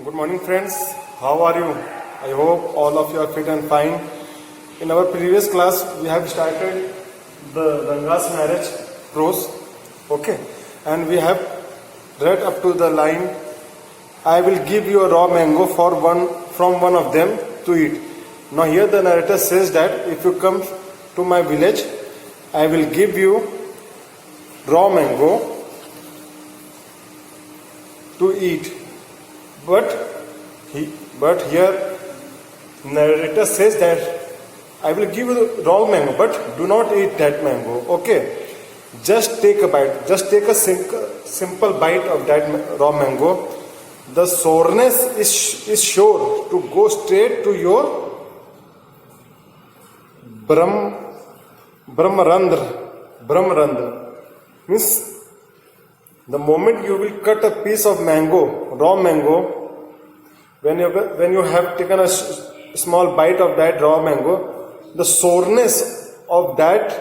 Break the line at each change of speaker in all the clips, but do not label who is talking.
Good morning, friends. How are you? I hope all of you are fit and fine. In our previous class, we have started the Ranga's marriage prose, okay, and we have read up to the line, I will give you a raw mango from one of them to eat. Now here the narrator says that if you come to my village, I will give you raw mango to eat. But here narrator says that I will give you raw mango, but do not eat that mango. Okay, just take a bite. Just take a simple bite of that raw mango. The soreness is sure to go straight to your Brahmarandra. Means the moment you will cut a piece of mango, raw mango, when you have taken a small bite of that raw mango, the soreness of that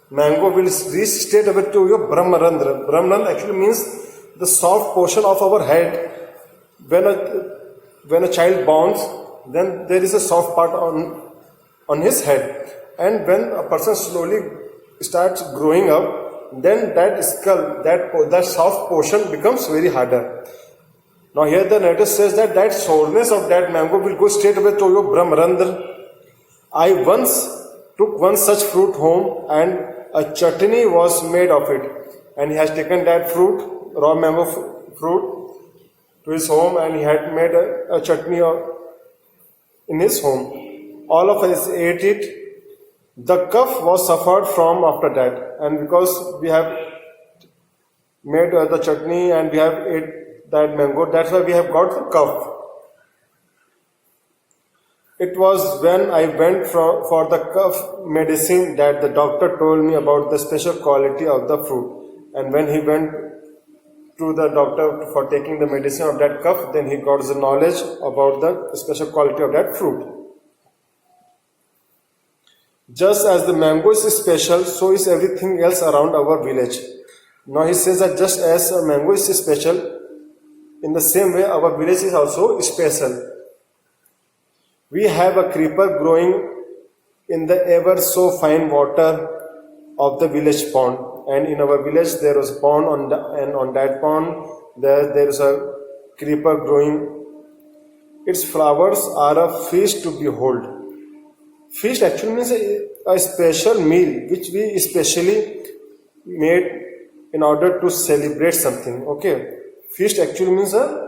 mango will reach straight away to your Brahmarandra. Brahmarandra actually means the soft portion of our head. When a child borns, then there is a soft part on his head, and when a person slowly starts growing up, then that skull, that soft portion becomes very harder. Now here the narrator says that soreness of that mango will go straight away to your Brahmarandra. I once took one such fruit home, and a chutney was made of it. And he has taken that fruit, raw mango fruit, to his home, and he had made a chutney in his home. All of us ate it. The cough was suffered from after that, and because we have made the chutney and we have ate that mango, that's why we have got the cough. It was when I went for the cough medicine that the doctor told me about the special quality of the fruit. And when he went to the doctor for taking the medicine of that cough, then he got the knowledge about the special quality of that fruit. Just as the mango is special, so is everything else around our village. Now he says that just as a mango is special, in the same way our village is also special. We have a creeper growing in the ever so fine water of the village pond. And in our village there was a pond, and on that pond there is a creeper growing. Its flowers are a feast to behold. Feast actually means a special meal which we especially made in order to celebrate something. Okay, feast actually means a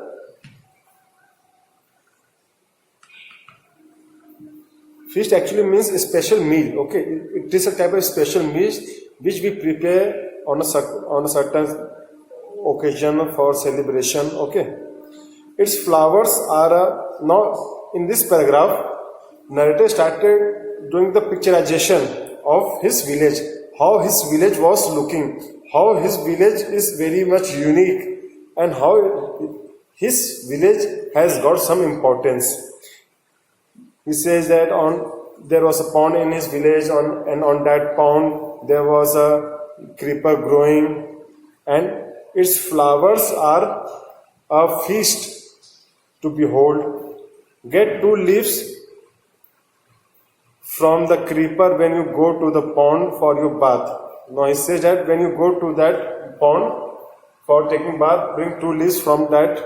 special meal. Okay, it is a type of special meal which we prepare on a certain occasion for celebration. Okay, its flowers are now in this paragraph. Narrator started doing the picturization of his village, how his village was looking, how his village is very much unique, and how his village has got some importance. He says that there was a pond in his village, and on that pond there was a creeper growing, and its flowers are a feast to behold. Get 2 leaves from the creeper when you go to the pond for your bath. Now he says that when you go to that pond for taking bath, bring 2 leaves from that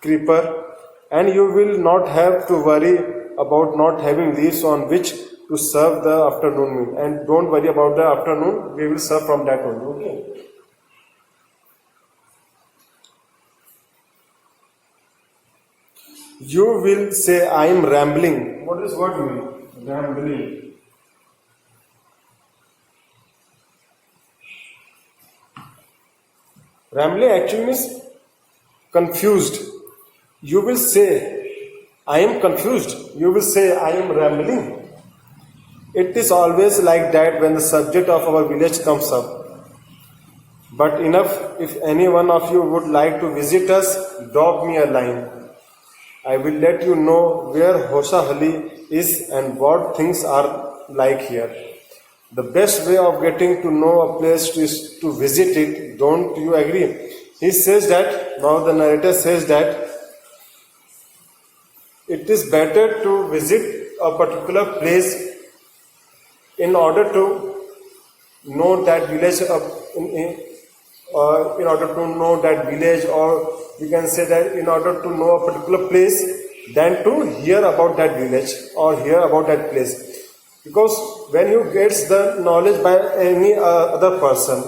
creeper, and you will not have to worry about not having leaves on which to serve the afternoon meal. And don't worry about the afternoon, we will serve from that only. Okay. You will say, I am rambling. What does word mean? Rambling. Rambling actually means confused. You will say, I am confused. You will say, I am rambling. It is always like that when the subject of our village comes up. But enough, if any one of you would like to visit us, drop me a line. I will let you know where Hosahalli is and what things are like here. The best way of getting to know a place is to visit it, don't you agree? he says that, now the narrator says that it is better to visit a particular place in order to know that village in order to know that village, or we can say that in order to know a particular place, than to hear about that village or hear about that place. Because when you get the knowledge by any other person,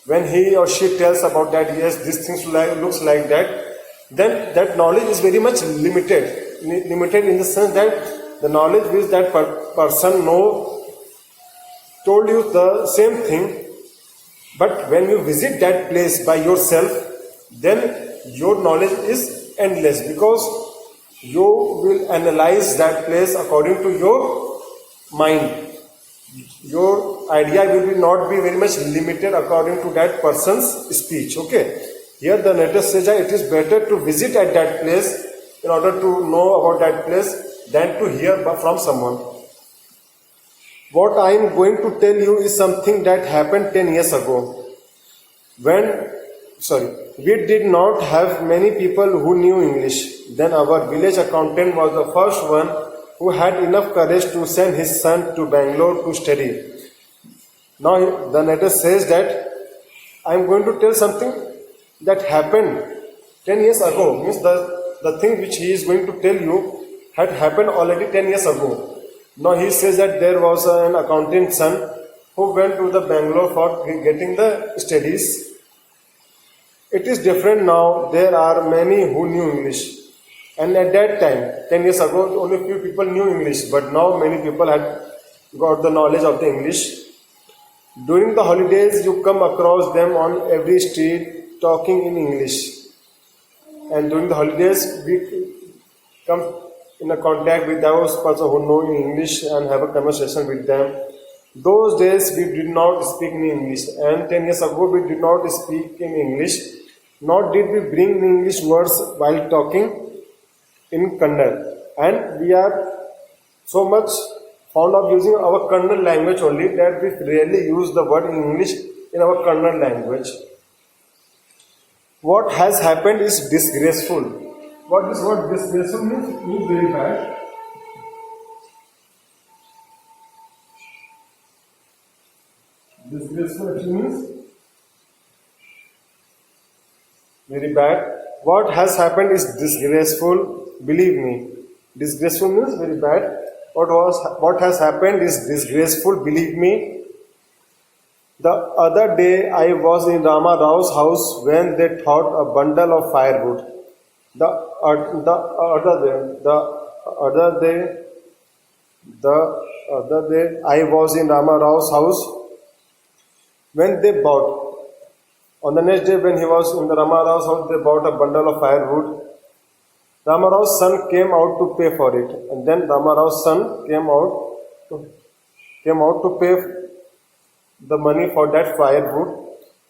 when he or she tells about that, yes, this thing looks like that, then that knowledge is very much limited in the sense that the knowledge which that person told you the same thing. But when you visit that place by yourself, then your knowledge is endless, because you will analyze that place according to your mind. Your idea will not be very much limited according to that person's speech. Okay. Here the narrator says that it is better to visit at that place in order to know about that place than to hear from someone. What I am going to tell you is something that happened 10 years ago. We did not have many people who knew English. Then our village accountant was the first one who had enough courage to send his son to Bangalore to study. Now the narrator says that I am going to tell something that happened 10 years ago. Means the thing which he is going to tell you had happened already 10 years ago. Now he says that there was an accountant son who went to the Bangalore for getting the studies. It is different now. There are many who knew English. And at that time, 10 years ago, only few people knew English. But now many people had got the knowledge of the English. During the holidays, you come across them on every street talking in English. And during the holidays, we come in a contact with those persons who know English and have a conversation with them. Those days we did not speak in English, and 10 years ago we did not speak in English, nor did we bring English words while talking in Kannada. And we are so much fond of using our Kannada language only that we rarely use the word English in our Kannada language. What has happened is disgraceful. What this word disgraceful means very bad. Disgraceful actually means very bad. What has happened is disgraceful, believe me. Disgraceful means very bad. What has happened is disgraceful, believe me. The other day I was in Rama Rao's house when they thought a bundle of firewood. The other day I was in Rama Rao's house when they bought. On the next day when he was in the Rama Rao's house, they bought a bundle of firewood. Rama Rao's son came out to pay for it, and then Rama Rao's son came out to pay the money for that firewood.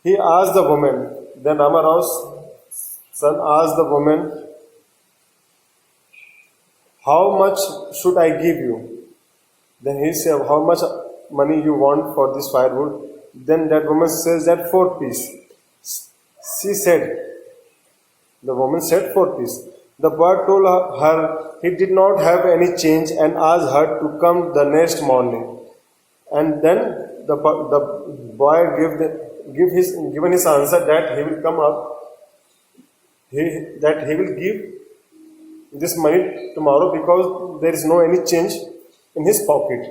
He asked the woman. Then Rama Rao's son asked the woman, "How much should I give you?" Then he said, "How much money you want for this firewood?" Then that woman says that 4 pieces. The woman said 4 pieces. The boy told her he did not have any change and asked her to come the next morning. And then the boy given his answer that he will come up, that he will give this money tomorrow because there is no any change in his pocket.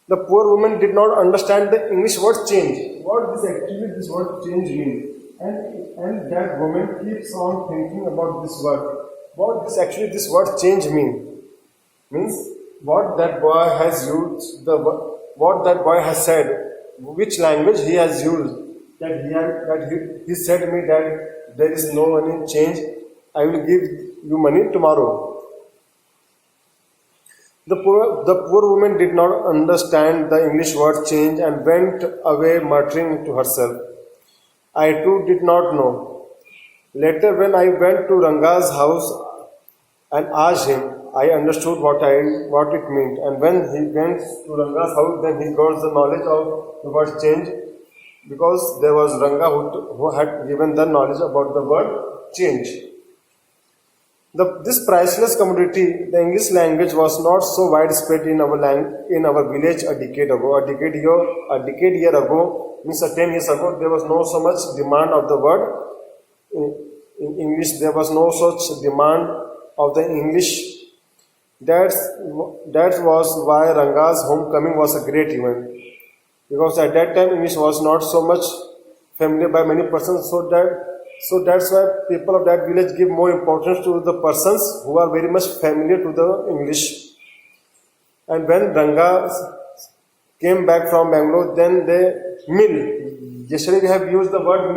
The poor woman did not understand the English word change. What this word change means? And that woman keeps on thinking about this word. What this word change means? Means what that boy has used, what that boy has said, which language he has used. He said to me that there is no any change. I will give you money tomorrow. The poor woman did not understand the English word change and went away muttering to herself. I too did not know. Later when I went to Ranga's house and asked him, I understood what it meant. And when he went to Ranga's house, then he got the knowledge of the word change. because there was Ranga who had given the knowledge about the word change. This priceless commodity, the English language, was not so widespread in our village a decade ago. A decade year ago, means 10 years ago, there was no so much demand of the word in English. There was no such demand of the English. That was why Ranga's homecoming was a great event. Because at that time English was not so much familiar by many persons, so that's why people of that village give more importance to the persons who are very much familiar to the English. And when Ranga came back from Bangalore, then they mill. Yesterday we have used the word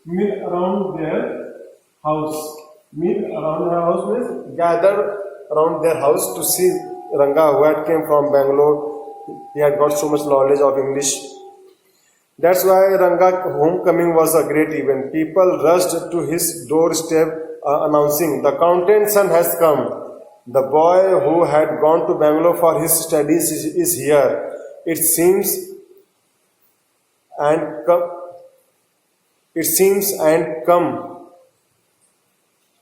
mill around their house. Mill around their house means gather around their house to see Ranga who had came from Bangalore. He had got so much knowledge of English. That's why Ranga homecoming was a great event. People rushed to his doorstep announcing, "The accountant son has come. The boy who had gone to Bangalore for his studies is here. It seems and come.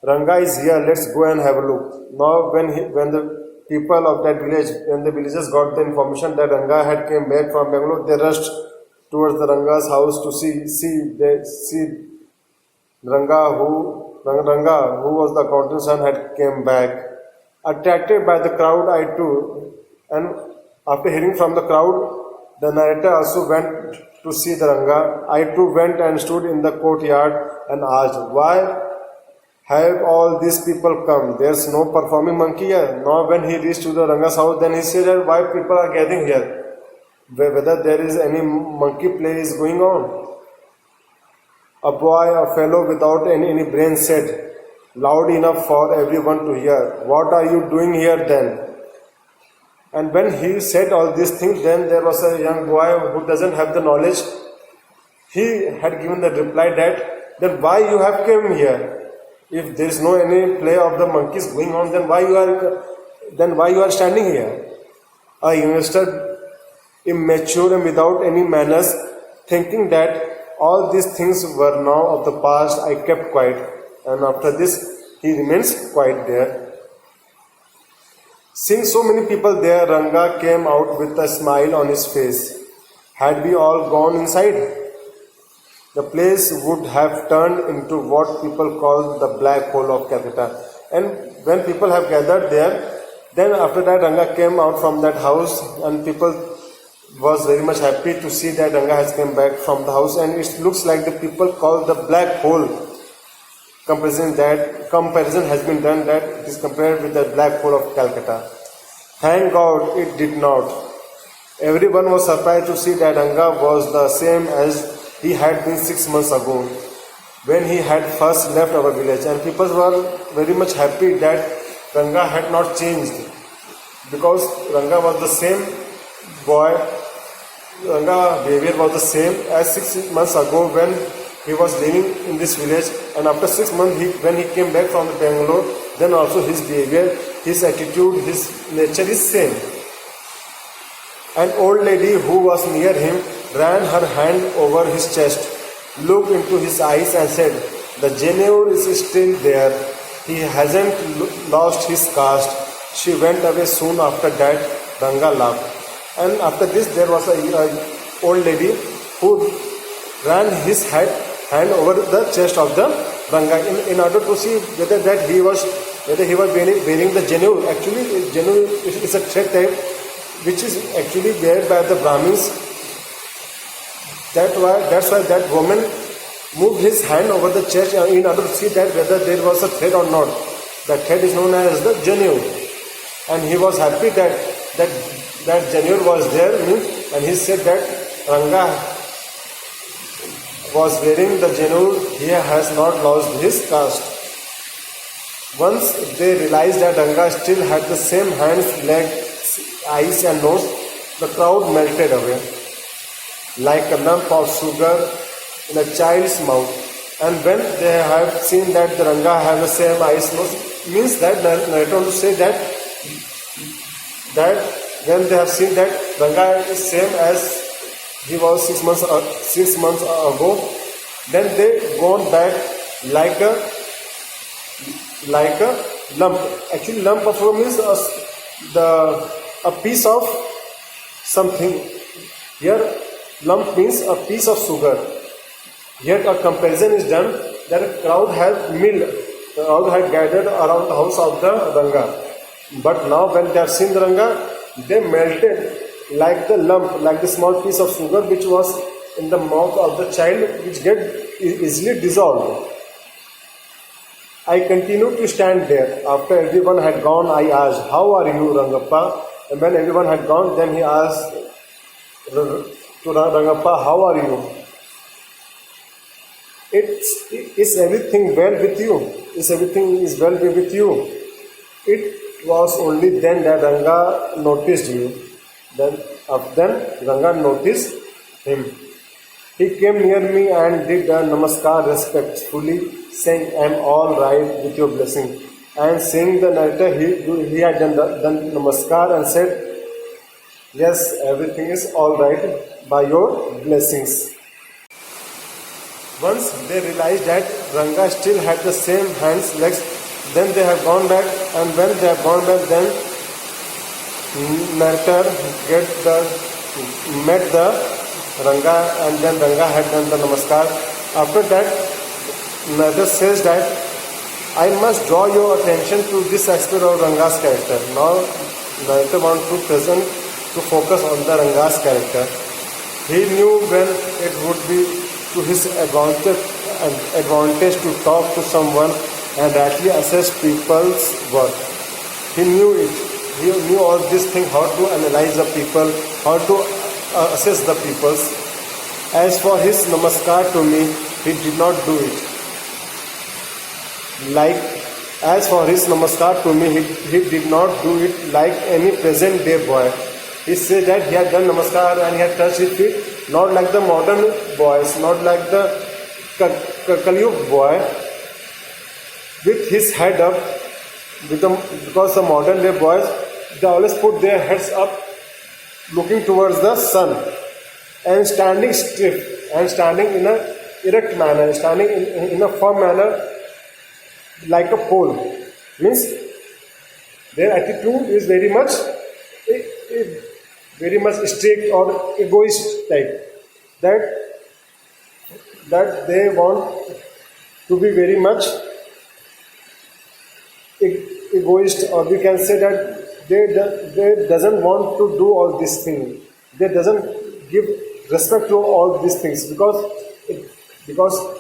Ranga is here. Let's go and have a look." Now when the people of that village, when the villagers got the information that Ranga had came back from Bangalore, they rushed towards the Ranga's house to see Ranga who was the accountant's son had came back. Attracted by the crowd, I too, and after hearing from the crowd, the narrator also went to see the Ranga. I too went and stood in the courtyard and asked, "Why have all these people come? There's no performing monkey here." Now when he reached to the Ranga's house, then he said that why people are gathering here, whether there is any monkey play is going on. A boy, a fellow without any brain said, loud enough for everyone to hear, "What are you doing here then?" And when he said all these things, then there was a young boy who doesn't have the knowledge. He had given the reply that, "Then why you have come here? If there is no any play of the monkeys going on, then why you are standing here?" A youngster, immature and without any manners, thinking that all these things were now of the past, I kept quiet. And after this, he remains quiet there. Seeing so many people there, Ranga came out with a smile on his face. Had we all gone inside, the place would have turned into what people call the black hole of Calcutta. And when people have gathered there, then after that Ranga came out from that house, and people was very much happy to see that Ranga has come back from the house, and it looks like the people call the black hole. Comparison has been done that it is compared with the black hole of Calcutta. Thank God it did not. Everyone was surprised to see that Ranga was the same as he had been 6 months ago when he had first left our village, and people were very much happy that Ranga had not changed, because Ranga was the same boy. Ranga behavior was the same as 6 months ago when he was living in this village, and after 6 months when he came back from Bangalore, then also his behavior, his attitude, his nature is same. An old lady who was near him ran her hand over his chest, looked into his eyes and said, "The Janeur is still there. He hasn't lost his caste." She went away soon after that. Ranga laughed. And after this there was a old lady who ran his hand over the chest of the Ranga in order to see whether he was wearing the Janeur. Actually, Janeur is a thread type which is actually wear by the Brahmins. That's why that woman moved his hand over the chest in order to see that whether there was a thread or not. That thread is known as the Janeur, and he was happy that Janeur was there, and he said that Ranga was wearing the Janeur. He has not lost his caste. Once they realized that Ranga still had the same hands, legs, eyes and nose, the crowd melted away like a lump of sugar in a child's mouth. And when they have seen that the Ranga has the same eyes, nose, means that narrator want to say that when they have seen that Ranga is same as he was 6 months ago. Then they gone back like a lump. Actually, lump of means a piece of something. Here, lump means a piece of sugar. Here, a comparison is done that a crowd had gathered around the house of the Ranga. But now, when they have seen the Ranga, they melted like the lump, like the small piece of sugar which was in the mouth of the child, which get easily dissolved. I continued to stand there. After everyone had gone, I asked, "How are you, Rangappa?" And when everyone had gone, then he asked to Rangappa, "How are you? Is everything well with you? Is everything is well with you?" It was only then that Ranga noticed you. Then Ranga noticed him. He came near me and did a namaskar respectfully, saying, "I'm all right with your blessing." And seeing the narrator, he had done namaskar and said, "Yes, everything is all right by your blessings." Once they realized that Ranga still had the same hands, legs, then they have gone back, and when they have gone back, then narrator met the Ranga, and then Ranga had done the namaskar. After that, narrator says that I must draw your attention to this aspect of Ranga's character. Now, narrator wants to focus on the Ranga's character. He knew when it would be to his advantage to talk to someone and rightly assess people's work. He knew it. He knew all these things, how to analyze the people, how to assess the peoples. As for his namaskar to me, he did not do it. As for his namaskar to me, he did not do it like any present day boy. He said that he had done namaskar and he had touched his feet, not like the modern boys, not like the Kaliyug boy, with his head up, because the modern day boys, they always put their heads up, looking towards the sun, and standing stiff, and standing in a erect manner, standing in a firm manner, like a pole. Means their attitude is very much strict or egoist type. That they want to be very much egoist, or we can say that they doesn't want to do all these things. They doesn't give respect to all these things because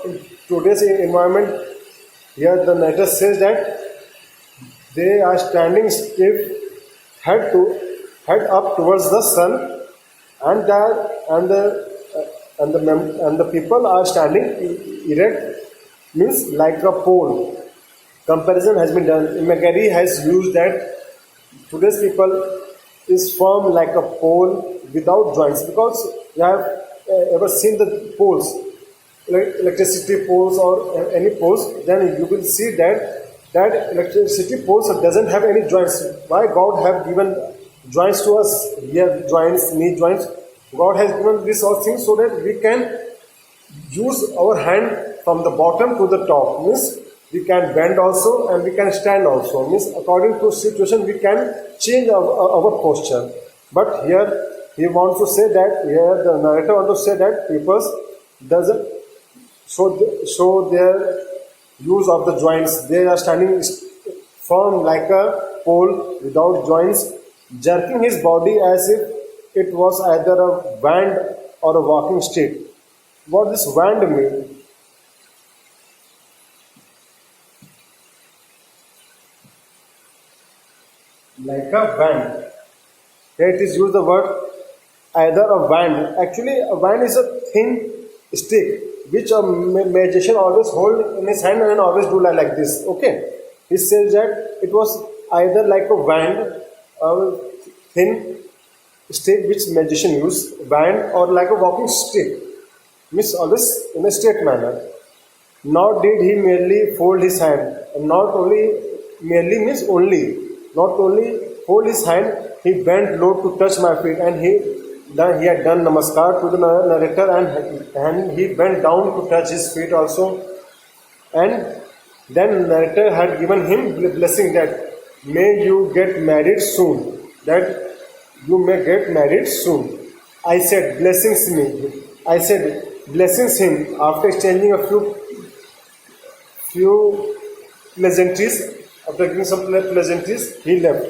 in today's environment, here the narrator says that they are standing stiff, head up towards the sun, and the people are standing erect, means like a pole. Comparison has been done. Imagery has used that today's people is firm like a pole without joints, because you have ever seen the poles, electricity poles or any poles, then you will see that electricity poles doesn't have any joints. Why God have given joints to us? Here joints, knee joints. God has given these all things so that we can use our hand from the bottom to the top. Means we can bend also and we can stand also. Means according to situation we can change our posture. But here he wants to say that, here the narrator wants to say that people doesn't show their use of the joints. They are standing firm like a pole without joints, jerking his body as if it was either a wand or a walking stick. What does wand mean? Like a wand. Here it is used the word either a wand. Actually, a wand is a thin stick which a magician always hold in his hand and always do like this. Okay. He says that it was either like a wand, a thin stick which magician use, wand, or like a walking stick, means always in a straight manner. Nor did he merely fold his hand, and not only merely means only, not only fold his hand, he bent low to touch my feet, and he had done namaskar to the narrator, and he bent down to touch his feet also. And then narrator had given him blessing that may you get married soon. That you may get married soon. I said blessings me. I said blessings him. After exchanging a few pleasantries, after giving some pleasantries, he left.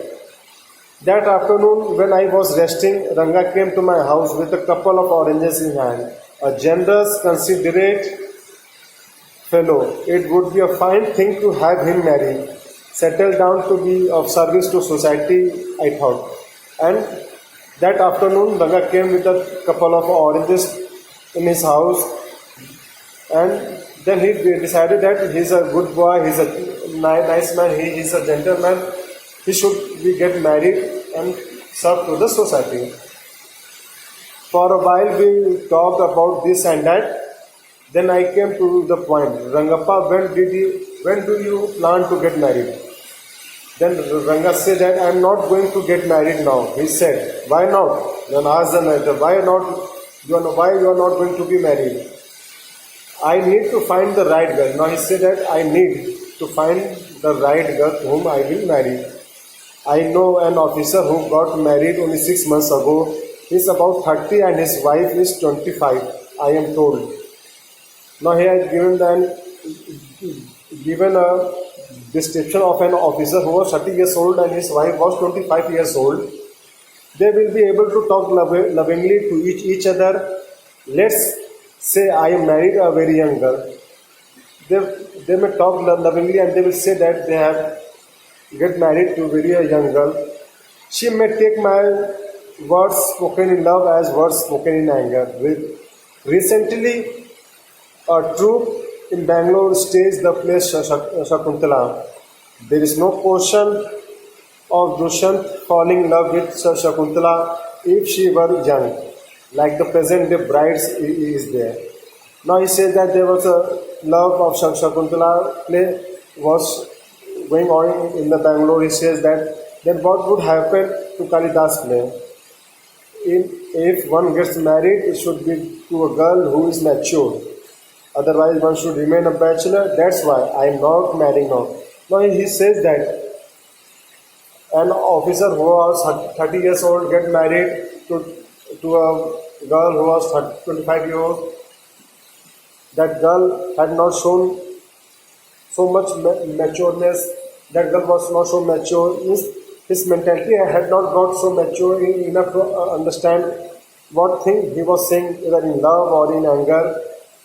That afternoon, when I was resting, Ranga came to my house with a couple of oranges in hand. A generous, considerate fellow. It would be a fine thing to have him marry, settle down to be of service to society, I thought. And that afternoon, Ranga came with a couple of oranges in his house, and then he decided that he's a good boy, he's a nice man, he is a gentleman, he should be get married and serve to the society. For a while we talked about this and that. Then I came to the point, Rangappa, when do you plan to get married? Then Ranga said that I am not going to get married now. He said, why not? Then asked the narrator, why you are not going to be married? I need to find the right girl. Now he said that I need to find the right girl whom I will marry. I know an officer who got married only 6 months ago. He is about 30 and his wife is 25, I am told. Now he has given a description of an officer who was 30 years old and his wife was 25 years old. They will be able to talk lovingly to each other. Let's say I am married a very young girl. They may talk lovingly and they will say that they have get married to a very young girl. She may take my words spoken in love as words spoken in anger. Recently, a troupe in Bangalore staged the play Shakuntala. There is no question of Dushyant falling in love with Shakuntala if she were young, like the present day brides is there. Now he says that there was a love of Shakuntala play was going on in the Bangalore. He says that then what would happen to Kalidas play? If one gets married, it should be to a girl who is mature. Otherwise, one should remain a bachelor. That's why I am not marrying now. Now he says that an officer who was 30 years old get married to a girl who was 25 years old. That girl had not shown so much matureness. That girl was not so mature. His mentality had not got so mature enough to understand what thing he was saying, either in love or in anger.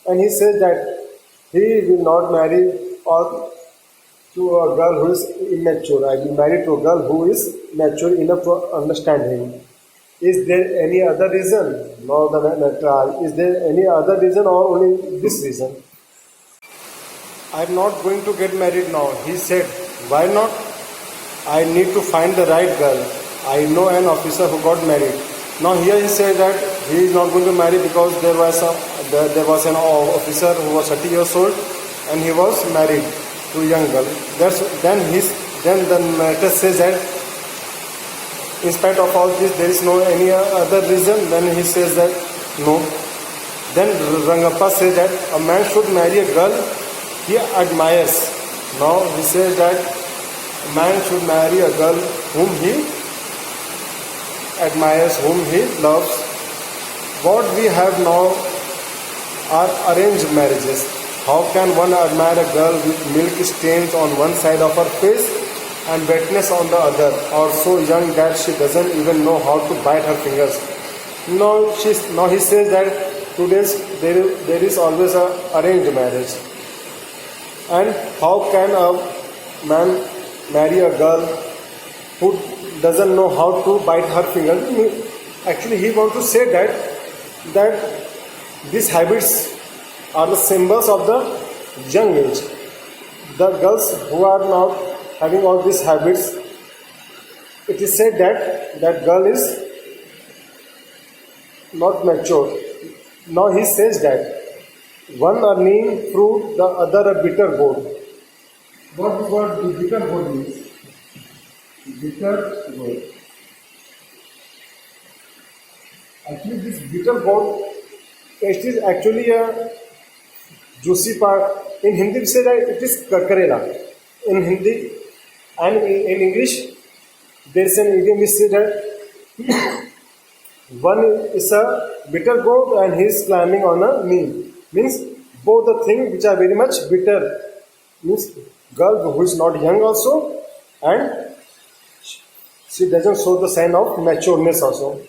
And he says that he will not marry to a girl who is immature. I will marry to a girl who is mature enough to understand him. Is there any other reason? No, is there any other reason or only this reason? I am not going to get married now. He said, why not? I need to find the right girl. I know an officer who got married. Now here he said that he is not going to marry because there was an officer who was 30 years old and he was married to a young girl. Then the narrator says that in spite of all this, there is no any other reason. Then he says that no. Then Rangappa says that a man should marry a girl he admires. Now he says that a man should marry a girl whom he admires, whom he loves. What we have now are arranged marriages. How can one admire a girl with milk stains on one side of her face and wetness on the other, or so young that she doesn't even know how to bite her fingers? Now he says that there is always a arranged marriage. And how can a man marry a girl who doesn't know how to bite her fingers? Actually, he wants to say that these habits are the symbols of the young age. The girls who are not having all these habits, it is said that girl is not mature. Now he says that one a neem fruit, the other a bitter gourd. What bitter gourd means? Bitter gourd. Actually, this bitter gourd, it is actually a juicy part. In Hindi, we say that it is karela. In Hindi and in English, there is an idiom we say that one is a bitter gourd and he is climbing on a neem. Means both the things which are very much bitter. Means girl who is not young also and she doesn't show the sign of matureness also.